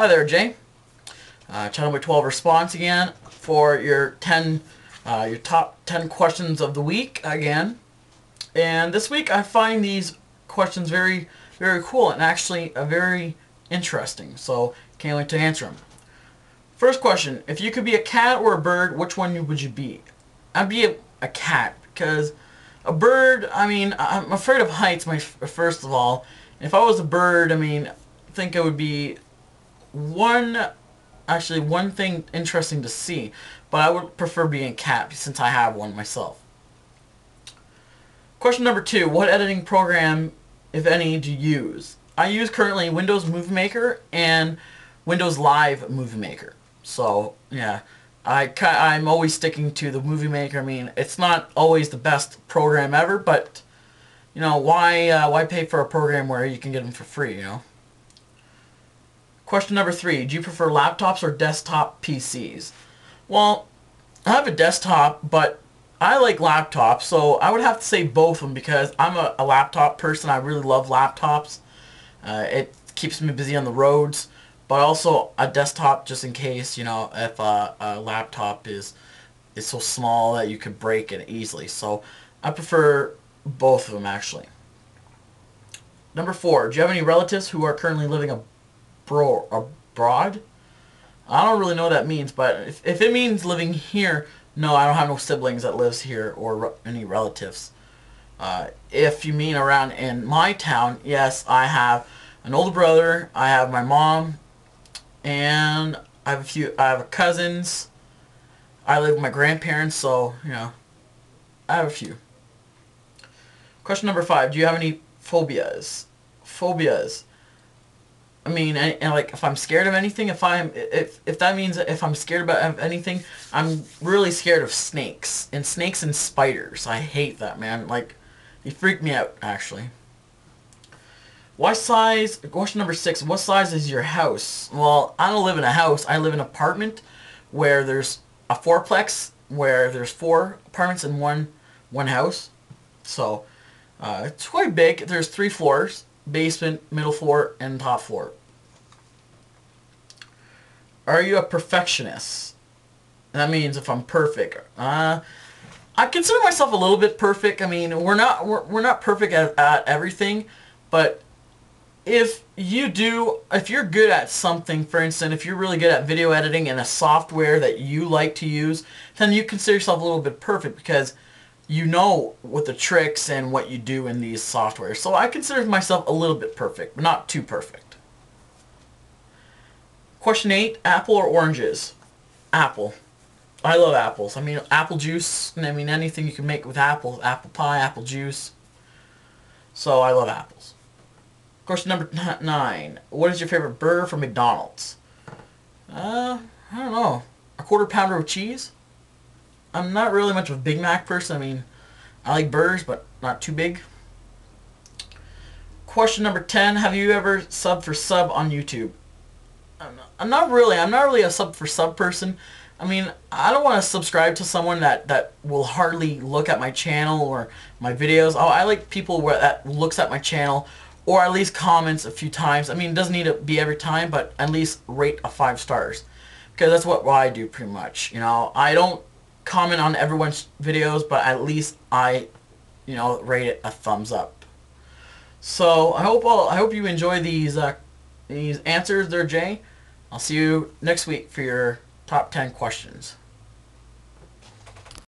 Hi there, Jay. Channel number 12 response again for your top 10 questions of the week again. And this week I find these questions very, very cool and actually very interesting. So can't wait to answer them. First question: if you could be a cat or a bird, which one would you be? I'd be a cat, because a bird, I mean, I'm afraid of heights. First of all, if I was a bird, I mean, I think it would be one thing interesting to see, but I would prefer being a cat since I have one myself. Question number 2: what editing program, if any, do you use? I use currently Windows Movie Maker and Windows Live Movie Maker. So yeah, I'm always sticking to the Movie Maker. I mean, it's not always the best program ever, but you know, why pay for a program where you can get them for free, you know? Question number 3: do you prefer laptops or desktop PCs? Well, I have a desktop, but I like laptops, so I would have to say both of them because I'm a laptop person. I really love laptops. It keeps me busy on the roads, but also a desktop just in case, you know, if a laptop is so small that you could break it easily. So I prefer both of them actually. Number 4: do you have any relatives who are currently living abroad? I don't really know what that means, but if it means living here, no, I don't have no siblings that lives here or any relatives. If you mean around in my town, yes, I have an older brother, I have my mom, and I have cousins. I live with my grandparents, so, you know, I have a few. Question number 5: do you have any phobias? Phobias. I mean, and like, if I'm scared of anything, if that means if I'm scared about anything, I'm really scared of snakes and spiders. I hate that, man. Like, they freak me out actually. Question number 6: what size is your house? Well, I don't live in a house. I live in an apartment where there's a fourplex where there's 4 apartments in one house. So it's quite big. There's 3 floors: basement, middle floor, and top floor. Are you a perfectionist? That means if I'm perfect. I consider myself a little bit perfect. I mean, we're not perfect at everything, but if you're good at something, for instance, if you're really good at video editing and a software that you like to use, then you consider yourself a little bit perfect because you know what the tricks and what you do in these softwares. So I consider myself a little bit perfect, but not too perfect. Question 8: apple or oranges? Apple. I love apples. I mean, apple juice, and I mean anything you can make with apples. Apple pie, apple juice. So I love apples. Question number 9: what is your favorite burger from McDonald's? I don't know. A quarter pounder with cheese? I'm not really much of a Big Mac person. I mean, I like burgers, but not too big. Question number 10: have you ever subbed for sub on YouTube? I'm not really a sub for sub person. I mean, I don't want to subscribe to someone that will hardly look at my channel or my videos. Oh, I like people that looks at my channel or at least comments a few times. I mean, it doesn't need to be every time, but at least rate a 5 stars. Because that's what I do pretty much. You know, I don't comment on everyone's videos, but at least I, you know, rate it a thumbs up. So I hope you enjoy these answers there, Jay. I'll see you next week for your top 10 questions.